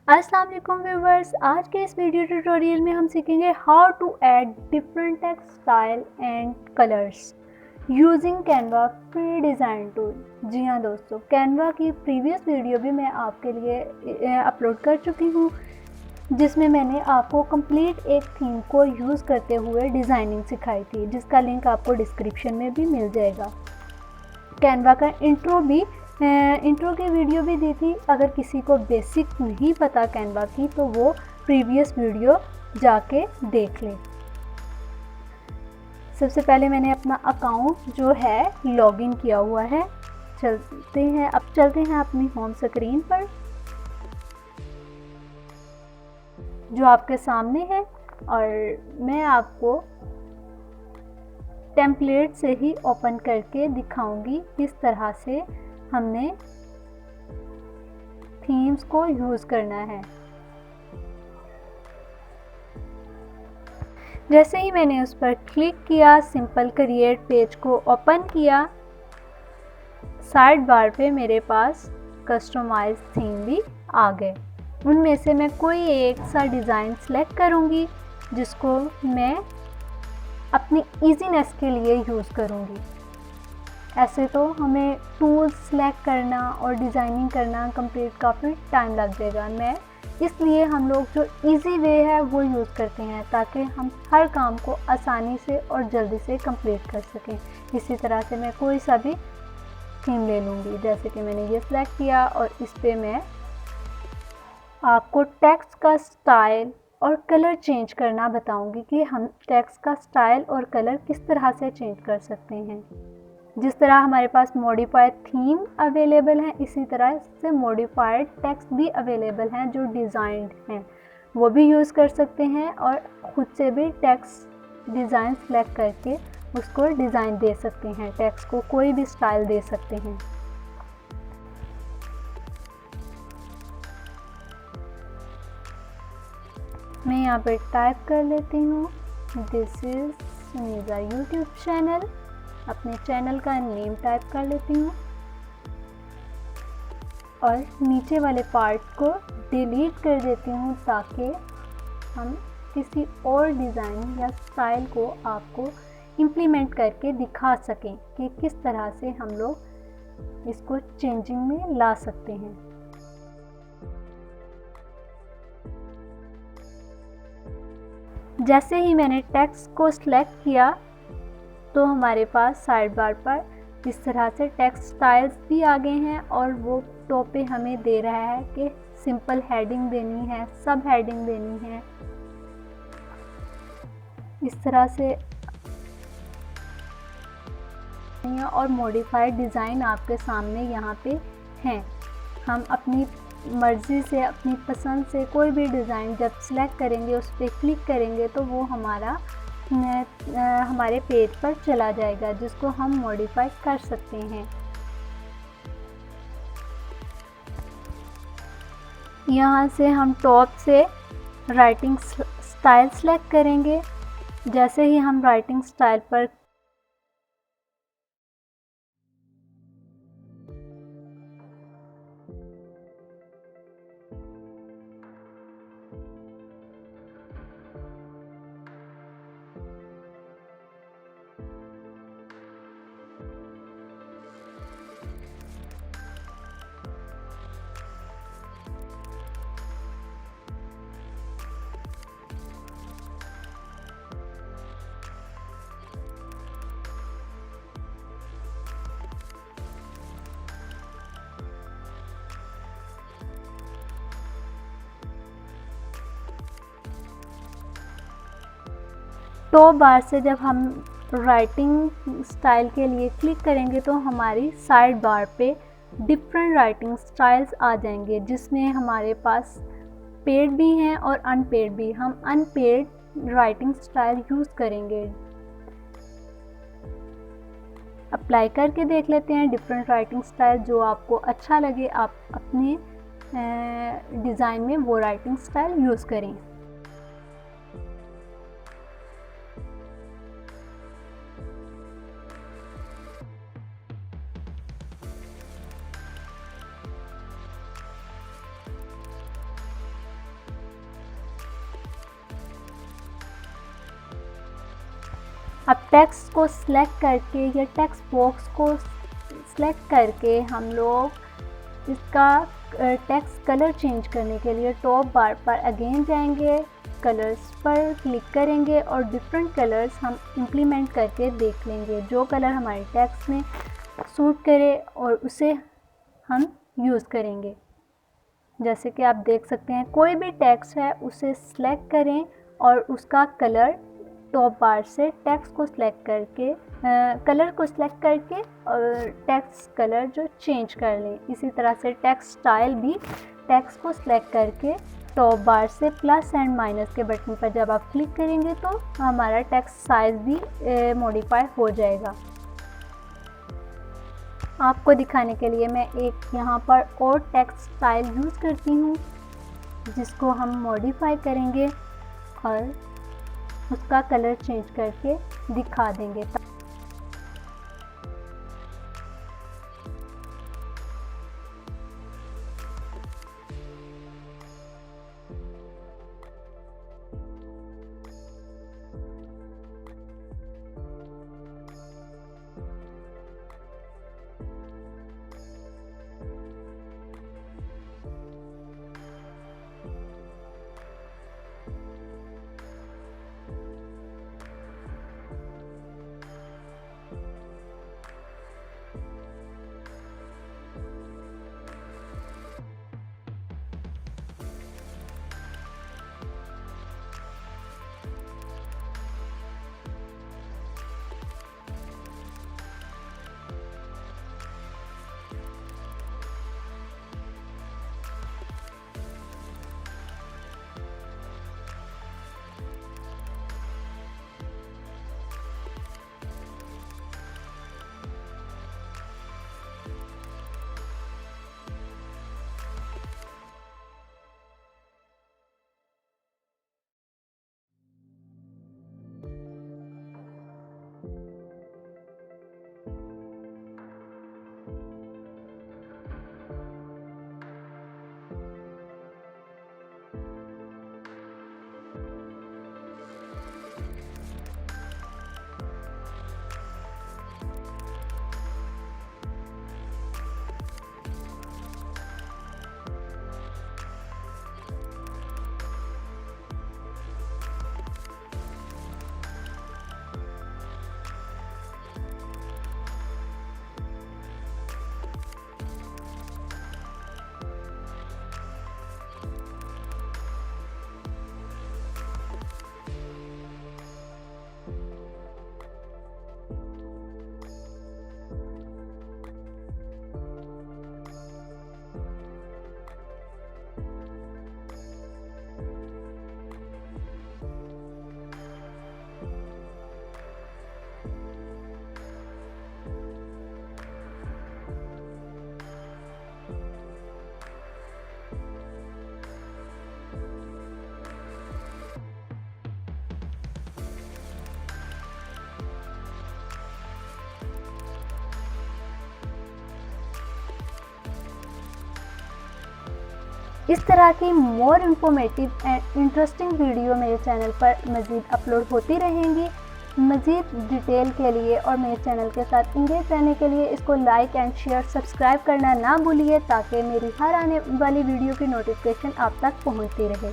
अस्सलाम वालेकुम व्यूवर्स, आज के इस वीडियो ट्यूटोरियल में हम सीखेंगे how to add different text style and colours using Canva free design tool. जी हाँ दोस्तों, कैनवा की प्रीवियस वीडियो भी मैं आपके लिए अपलोड कर चुकी हूँ, जिसमें मैंने आपको कंप्लीट एक थीम को यूज़ करते हुए डिज़ाइनिंग सिखाई थी, जिसका लिंक आपको डिस्क्रिप्शन में भी मिल जाएगा। कैनवा का इंट्रो की वीडियो भी दी थी। अगर किसी को बेसिक नहीं पता कैनवा की तो वो प्रीवियस वीडियो जाके देख ले। सबसे पहले मैंने अपना अकाउंट जो है लॉगिन किया हुआ है। चलते हैं अपनी होम स्क्रीन पर जो आपके सामने है, और मैं आपको टेम्पलेट से ही ओपन करके दिखाऊंगी किस तरह से हमने थीम्स को यूज़ करना है। जैसे ही मैंने उस पर क्लिक किया, सिंपल क्रिएट पेज को ओपन किया, साइड बार पे मेरे पास कस्टमाइज थीम भी आ गए। उनमें से मैं कोई एक सा डिज़ाइन सेलेक्ट करूँगी जिसको मैं अपनी इजीनेस के लिए यूज़ करूँगी। ऐसे तो हमें टूल्स सेलेक्ट करना और डिज़ाइनिंग करना कंप्लीट काफ़ी टाइम लग जाएगा। इसलिए हम लोग जो इजी वे है वो यूज़ करते हैं, ताकि हम हर काम को आसानी से और जल्दी से कंप्लीट कर सकें। इसी तरह से मैं कोई सा भी थीम ले लूँगी, जैसे कि मैंने ये सिलेक्ट किया, और इस पर मैं आपको टेक्स्ट का स्टाइल और कलर चेंज करना बताऊंगी कि हम टेक्स्ट का स्टाइल और कलर किस तरह से चेंज कर सकते हैं। जिस तरह हमारे पास मॉडिफाइड थीम अवेलेबल है, इसी तरह से मॉडिफाइड टेक्स्ट भी अवेलेबल हैं जो डिज़ाइंड हैं, वो भी यूज़ कर सकते हैं, और ख़ुद से भी टेक्स्ट डिज़ाइन सेलेक्ट करके उसको डिज़ाइन दे सकते हैं, टेक्स्ट को कोई भी स्टाइल दे सकते हैं। मैं यहाँ पे टाइप कर लेती हूँ, this is Sunita YouTube channel. अपने चैनल का नेम टाइप कर लेती हूँ और नीचे वाले पार्ट को डिलीट कर देती हूँ, ताकि हम किसी और डिज़ाइन या स्टाइल को आपको इम्प्लीमेंट करके दिखा सकें कि किस तरह से हम लोग इसको चेंजिंग में ला सकते हैं। जैसे ही मैंने टेक्स्ट को सिलेक्ट किया तो हमारे पास साइड बार पर इस तरह से टेक्स्ट स्टाइल्स भी आ गए हैं, और वो टॉप पे हमें दे रहा है कि सिंपल हेडिंग देनी है, सब हेडिंग देनी है। इस तरह से और मॉडिफाइड डिज़ाइन आपके सामने यहाँ पे हैं। हम अपनी मर्ज़ी से, अपनी पसंद से कोई भी डिज़ाइन जब सिलेक्ट करेंगे, उस पर क्लिक करेंगे तो वो हमारे पेज पर चला जाएगा, जिसको हम मॉडिफाई कर सकते हैं। यहाँ से हम टॉप से राइटिंग स्टाइल सेलेक्ट करेंगे। जैसे ही हम राइटिंग स्टाइल पर टॉप बार से जब हम राइटिंग स्टाइल के लिए क्लिक करेंगे तो हमारी साइड बार पे डिफरेंट राइटिंग स्टाइल्स आ जाएंगे, जिसमें हमारे पास पेड भी हैं और अनपेड भी। हम अनपेड राइटिंग स्टाइल यूज़ करेंगे। अप्लाई करके देख लेते हैं डिफरेंट राइटिंग स्टाइल, जो आपको अच्छा लगे आप अपने डिज़ाइन में वो राइटिंग स्टाइल यूज़ करें। अब टेक्स्ट को सिलेक्ट करके या टेक्स्ट बॉक्स को सिलेक्ट करके हम लोग इसका टेक्स्ट कलर चेंज करने के लिए टॉप बार पर अगेन जाएंगे, कलर्स पर क्लिक करेंगे और डिफरेंट कलर्स हम इम्प्लीमेंट करके देख लेंगे, जो कलर हमारे टेक्स्ट में सूट करे और उसे हम यूज़ करेंगे। जैसे कि आप देख सकते हैं कोई भी टेक्स्ट है उसे सिलेक्ट करें और उसका कलर टॉप बार से टेक्स्ट को सिलेक्ट करके कलर को सिलेक्ट करके और टेक्स्ट कलर जो चेंज कर लें। इसी तरह से टेक्स्ट स्टाइल भी टेक्स्ट को सिलेक्ट करके टॉप बार से प्लस एंड माइनस के बटन पर जब आप क्लिक करेंगे तो हमारा टेक्स्ट साइज़ भी मॉडिफाई हो जाएगा। आपको दिखाने के लिए मैं एक यहाँ पर और टेक्स्ट स्टाइल यूज़ करती हूँ जिसको हम मॉडिफाई करेंगे और उसका कलर चेंज करके दिखा देंगे। इस तरह की more informative and interesting video मेरे चैनल पर मज़ीद अपलोड होती रहेंगी। मज़ीद डिटेल के लिए और मेरे चैनल के साथ इंगेज रहने के लिए इसको लाइक एंड शेयर सब्सक्राइब करना ना भूलिए ताकि मेरी हर आने वाली वीडियो की नोटिफिकेशन आप तक पहुंचती रहे।